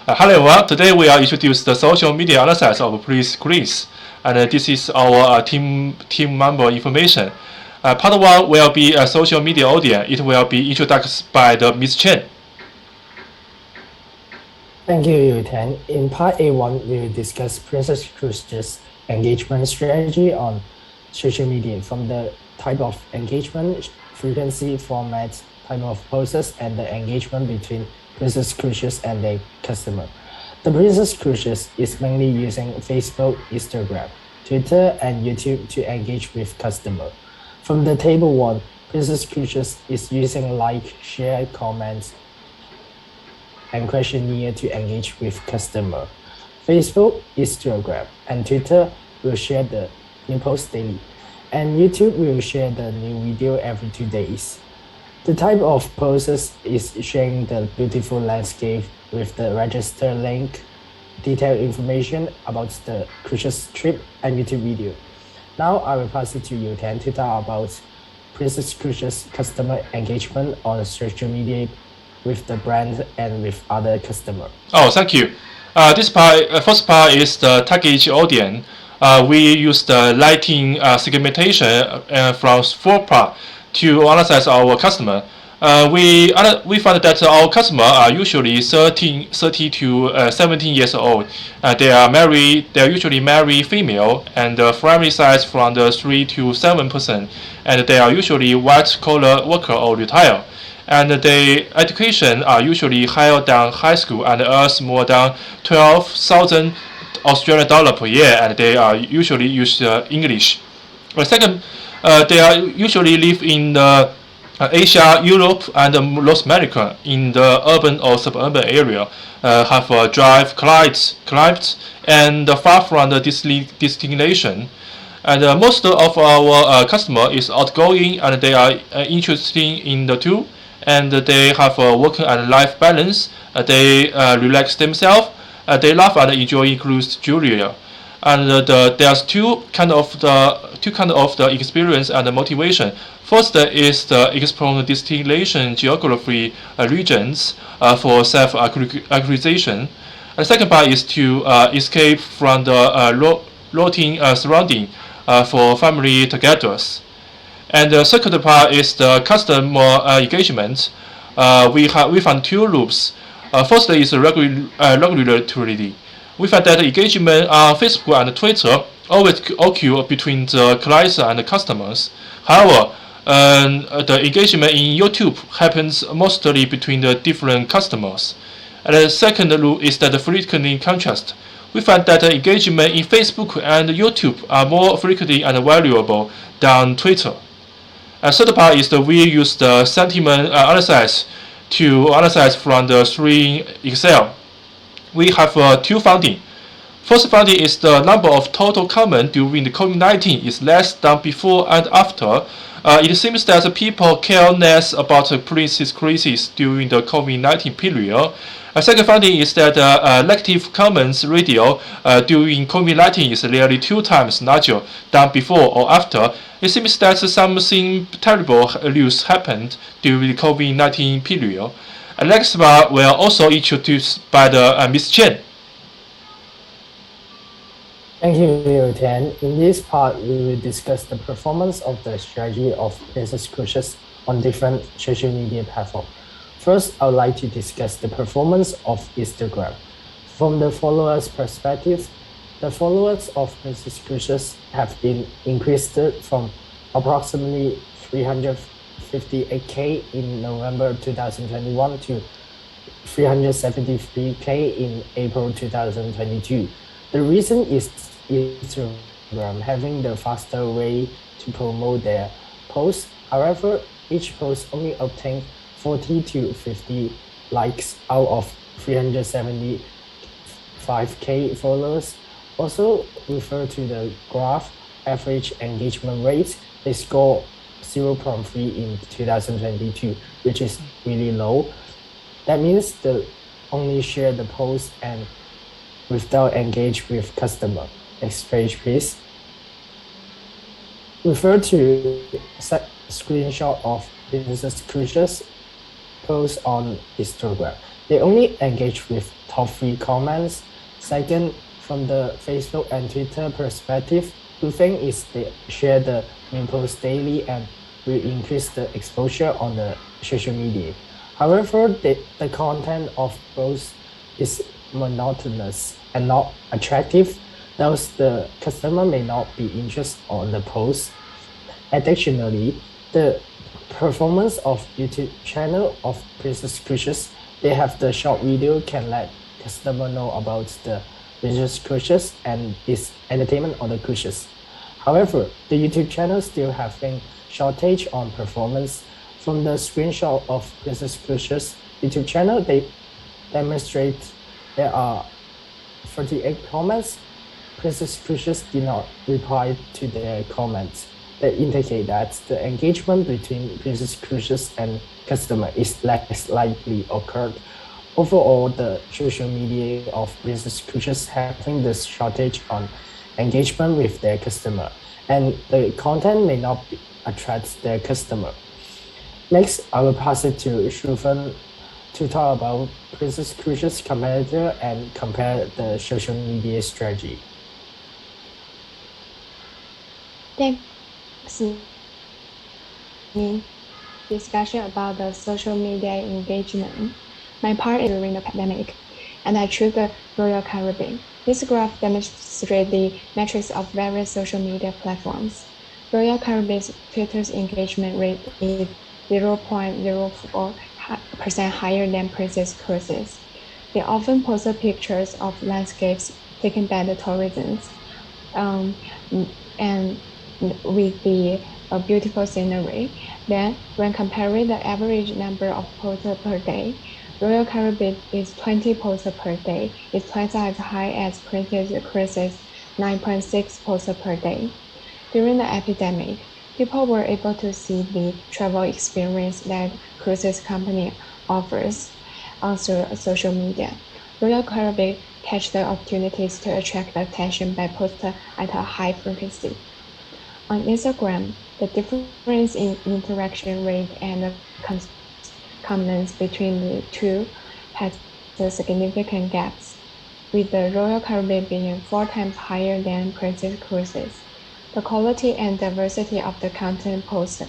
Hello everyone, today we are introduce the social media analysis of police quiz, and this is our team member information. Part 1 will be a social media audience. It will be introduced by the Miss Chen. Thank you, Yutan. In part A1, we will discuss Princess Cruise's engagement strategy on social media from the type of engagement, frequency, format, type of posts, and the engagement between Princess Cruises and their customer. The Princess Cruises is mainly using Facebook, Instagram, Twitter, and YouTube to engage with customer. From the table 1, Princess Cruises is using like, share, comments, and questionnaire to engage with customer. Facebook, Instagram, and Twitter will share the new post daily, and YouTube will share the new video every 2 days. The type of posts is sharing the beautiful landscape with the register link, detailed information about the cruise trip, and YouTube video. Now I will pass it to you, Tan, to talk about Princess Cruises customer engagement on social media with the brand and with other customer. Oh, thank you. This part, first part is the target audience. We use the lighting segmentation from 4 parts to analyze our customer. We found that our customer are usually 30 to 17 years old. They are usually married female, and the family size from the 3 to 7%, and they are usually white collar worker or retired. And their education are usually higher than high school and earns more than 12,000 Australian dollar per year, and they are usually use English. Second, they are usually live in Asia, Europe, and North America in the urban or suburban area. Have a drive climbed and far from the destination. And most of our customer is outgoing, and they are interested in the two, and they have a work and life balance. They relax themselves. They love and enjoy cruise Julia. And there's two kind of the experience and the motivation. First is the explore destination geography regions for self-actualization. And the second part is to escape from the routine surrounding for family togethers. And the second part is the customer engagement. We found 2 loops. First is regularity. We find that engagement on Facebook and Twitter always occur between the clients and the customers. However, the engagement in YouTube happens mostly between the different customers. And the second rule is that the frequent contrast. We find that the engagement in Facebook and YouTube are more frequent and valuable than Twitter. And third part is that we use the sentiment analysis to analyze from the 3 Excel. We have 2 findings. First finding is the number of total comments during the COVID-19 is less than before and after. It seems that people care less about the princess crisis during the COVID-19 period. Second finding is that negative comments ratio during COVID-19 is nearly 2 times larger than before or after. It seems that something terrible news happened during the COVID-19 period. Next part will also introduced by the Miss Chen. Thank you, Liu Tian. In this part, we will discuss the performance of the strategy of Princess Cruises on different social media platforms. First, I would like to discuss the performance of Instagram. From the followers' perspective, the followers of Princess Cruises have been increased from approximately 358K in November 2021 to 373K in April 2022. The reason is Instagram having the faster way to promote their posts. However, each post only obtained 40 to 50 likes out of 375K followers. Also refer to the graph average engagement rate. They score 0.3 in 2022, which is really low. That means they only share the post and without engage with customer. Next page, please. Refer to screenshot of Princess Cruises post on Instagram. They only engage with top 3 comments. Second, from the Facebook and Twitter perspective, we think is they share the main post daily and will increase the exposure on the social media. However, the content of posts is monotonous and not attractive, thus the customer may not be interested on the post. Additionally, the performance of YouTube channel of business coaches, they have the short video can let customer know about the business coaches and its entertainment on the coaches. However, the YouTube channel still having shortage on performance. From the screenshot of business coaches YouTube channel, they demonstrate there are 48 comments. Business coaches did not reply to their comments. That indicate that the engagement between business coaches and customer is less likely occurred. Overall, the social media of business coaches having this shortage on engagement with their customer, and the content may not attract their customer. Next, I will pass it to Shufen to talk about business coaches competitor and compare the social media strategy. Thanks. Discussion about the social media engagement. My part is during the pandemic, and I chose the Royal Caribbean. This graph demonstrates the metrics of various social media platforms. Royal Caribbean's Twitter's engagement rate is 0.04% higher than previous cruises. They often post pictures of landscapes taken by the tourists, and with the beautiful scenery. Then, when comparing the average number of posts per day, Royal Caribbean is 20 posts per day. It's twice as high as previous cruises, 9.6 posts per day. During the epidemic, people were able to see the travel experience that cruises company offers on social media. Royal Caribbean catch the opportunities to attract attention by posting at a high frequency. On Instagram, the difference in interaction rate and the comments between the two has significant gaps, with the Royal Caribbean being 4 times higher than previous cruises. The quality and diversity of the content posted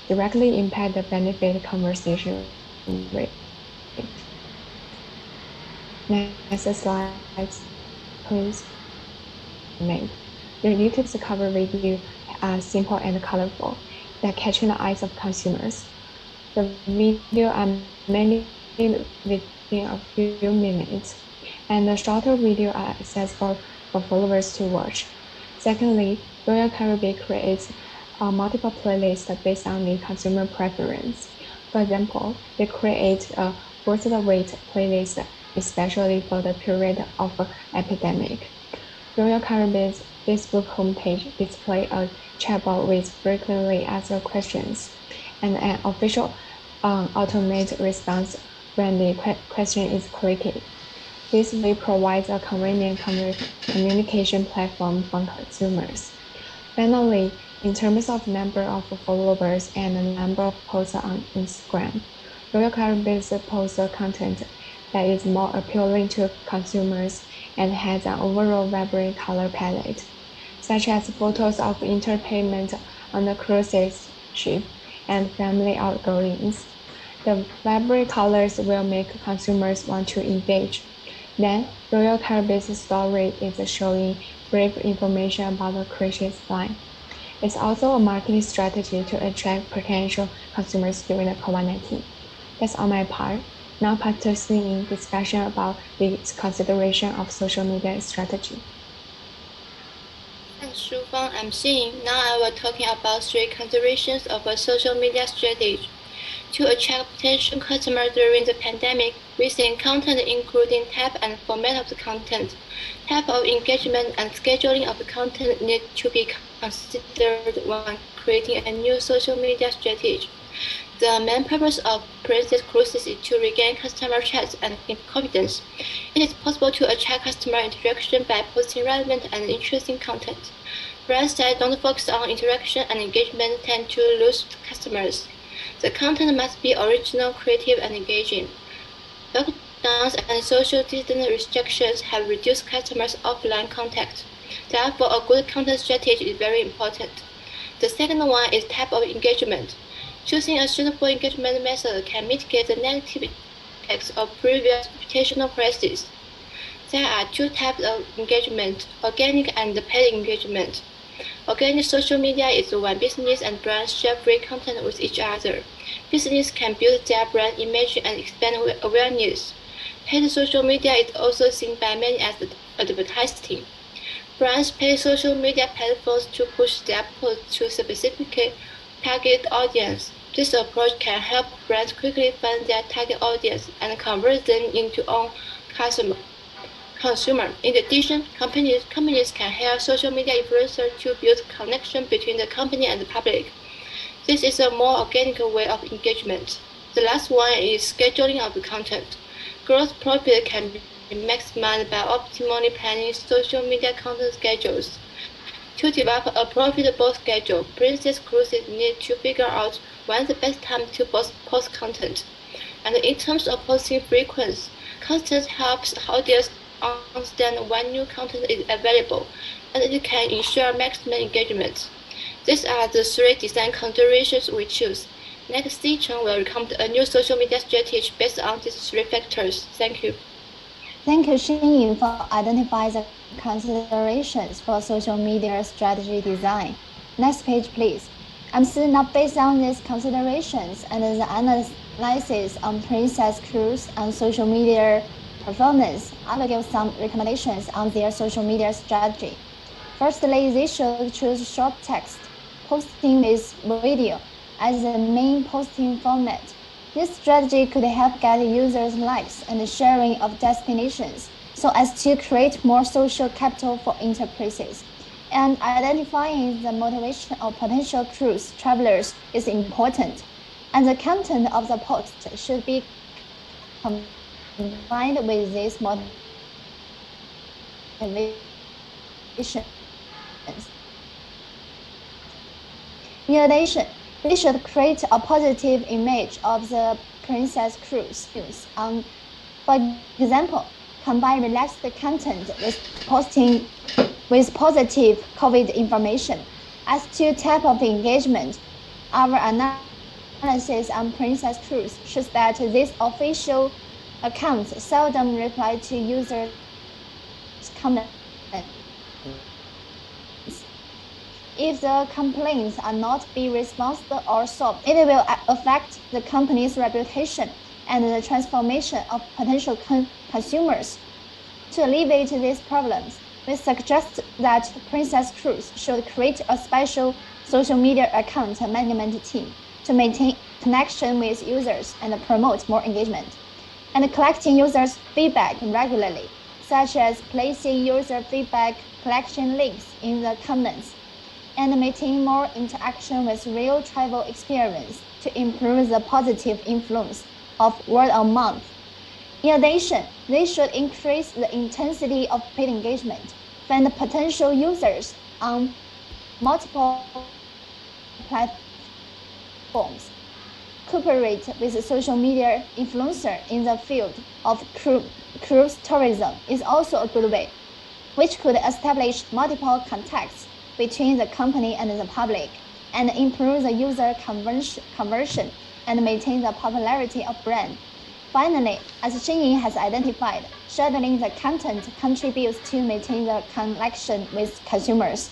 directly impact the benefit conversation rate. Next slide, please. The YouTube's cover review are simple and colorful, that catching the eyes of consumers. The video are mainly within a few minutes, and the shorter video are accessible for followers to watch. Secondly, Royal Caribbean creates multiple playlists based on the consumer preference. For example, they create a worth the wait playlist especially for the period of epidemic. Royal Caribbean's Facebook homepage displays a chatbot with frequently asked questions and an official automated response when the question is clicked. This way provides a convenient communication platform for consumers. Finally, in terms of number of followers and the number of posts on Instagram, Royal Caribbean posts content that is more appealing to consumers and has an overall vibrant color palette, such as photos of entertainment on the cruise ship and family outgoings. The vibrant colors will make consumers want to engage. Then, Royal Caribbean's story is showing brief information about the cruise line. It's also a marketing strategy to attract potential consumers during the COVID-19. That's on my part. Now participating in discussion about the consideration of social media strategy. Thanks, Shufang. I'm Xin. Now I will talking about 3 considerations of a social media strategy. To attract potential customers during the pandemic, we think content including type and format of the content, type of engagement, and scheduling of the content need to be considered when creating a new social media strategy. The main purpose of Princess Cruises is to regain customer trust and confidence. It is possible to attract customer interaction by posting relevant and interesting content. Brands that don't focus on interaction and engagement tend to lose customers. The content must be original, creative, and engaging. lockdowns and social distance restrictions have reduced customers' offline contact. Therefore, a good content strategy is very important. The second one is type of engagement. Choosing a suitable engagement method can mitigate the negative effects of previous reputational crises. There are two types of engagement, organic and paid engagement. Organic social media is when business and brands share free content with each other. Business can build their brand image and expand awareness. Paid social media is also seen by many as advertising. Brands pay social media platforms to push their posts to specific target audience. This approach can help brands quickly find their target audience and convert them into own consumer. In addition, companies can hire social media influencers to build connection between the company and the public. This is a more organic way of engagement. The last one is scheduling of the content. Gross profit can be maximized by optimally planning social media content schedules. To develop a profitable schedule, Princess Cruises need to figure out when's the best time to post content. And in terms of posting frequency, content helps audience understand when new content is available, and it can ensure maximum engagement. These are the three design considerations we choose. Next, Zicheng will recommend a new social media strategy based on these three factors. Thank you. Thank you, Xinyin, for identifying the considerations for social media strategy design. Next page, please. Now based on these considerations and the analysis on Princess Cruise and social media performance, I will give some recommendations on their social media strategy. Firstly, they should choose short text, posting with video as the main posting format. This strategy could help get users' likes and sharing of destinations so as to create more social capital for enterprises. And identifying the motivation of potential cruise travelers is important. And the content of the post should be combined with this motivation. In addition, we should create a positive image of the Princess Cruise. For example, combine relaxed content with posting with positive COVID information. As to type of engagement, our analysis on Princess Cruise shows that these official accounts seldom reply to users' comments. If the complaints are not be responded or solved, it will affect the company's reputation and the transformation of potential consumers. To alleviate these problems, we suggest that Princess Cruise should create a special social media account management team to maintain connection with users and promote more engagement, and collecting users' feedback regularly, such as placing user feedback collection links in the comments, and maintain more interaction with real travel experience to improve the positive influence of word of mouth. In addition, they should increase the intensity of paid engagement, find potential users on multiple platforms, cooperate with a social media influencer in the field of cruise tourism is also a good way, which could establish multiple contacts between the company and the public, and improve the user conversion and maintain the popularity of brand. Finally, as Xinyin has identified, scheduling the content contributes to maintain the connection with consumers.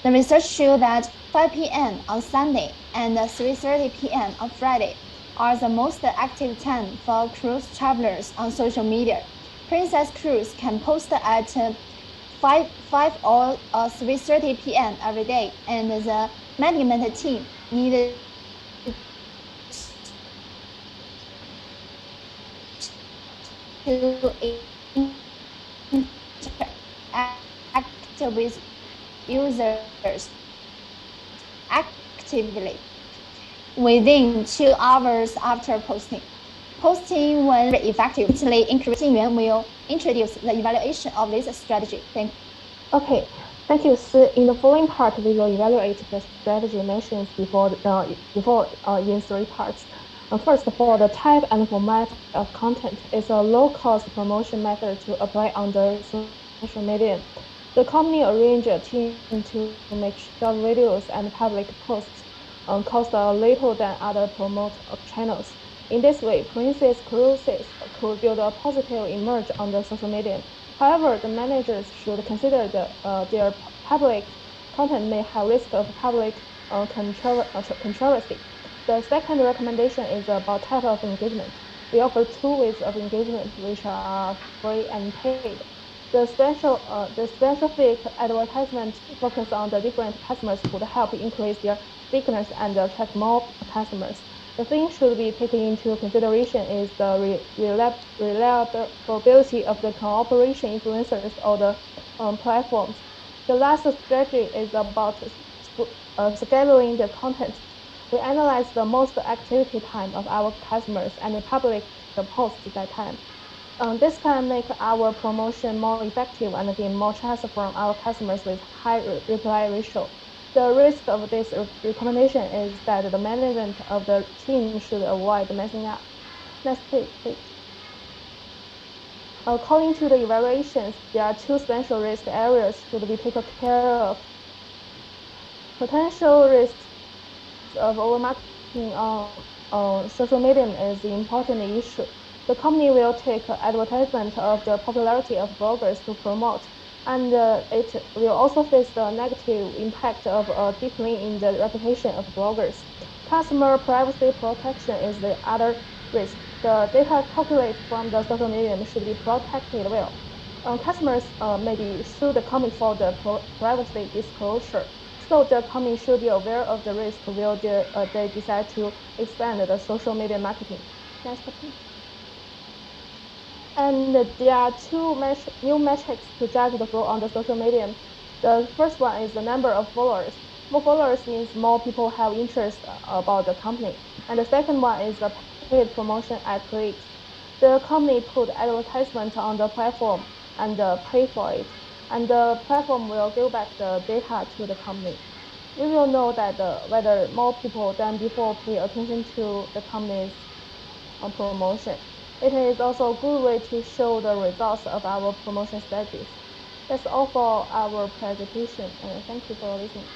The research shows that 5 p.m. on Sunday and 3:30 p.m. on Friday are the most active time for cruise travelers on social media. Princess Cruise can post at 5 or 3:30 p.m. every day, and the management team needed to interact with users actively within 2 hours after posting. Posting when effectively increasing will introduce the evaluation of this strategy. Thank you. Okay, thank you, Si. In the following part, we will evaluate the strategy mentioned before in 3 parts. First, for the type and format of content, it's a low-cost promotion method to apply on the social media. The company arranged a team to make short videos and public posts cost a little than other promote channels. In this way, Princess Cruises could build a positive image on the social media. However, the managers should consider their public content may have risk of public controversy. The second recommendation is about type of engagement. We offer two ways of engagement, which are free and paid. The specific advertisement focus on the different customers could help increase their stickiness and attract more customers. The thing should be taken into consideration is the reliability of the cooperation influencers or the platforms. The last strategy is about scheduling the content. We analyze the most activity time of our customers and publish the posts at that time. This can make our promotion more effective and gain more trust from our customers with high reply ratio. The risk of this recommendation is that the management of the team should avoid messing up. Next page, please. According to the evaluations, there are two special risk areas should be taken care of. Potential risks of overmarketing on social media is the important issue. The company will take advertisement of the popularity of bloggers to promote, and it will also face the negative impact of deepening in the reputation of bloggers. Customer privacy protection is the other risk. The data calculated from the social media should be protected well. Customers may be sue the company for the privacy disclosure. So the company should be aware of the risk while they decide to expand the social media marketing. Next, please. And there are two new metrics to judge the growth on the social media. The first one is the number of followers. More followers means more people have interest about the company. And the second one is the paid promotion at clicks. The company put advertisement on the platform and pay for it. And the platform will give back the data to the company. We will know that whether more people than before pay attention to the company's promotion. It is also a good way to show the results of our promotion strategies. That's all for our presentation, and thank you for listening.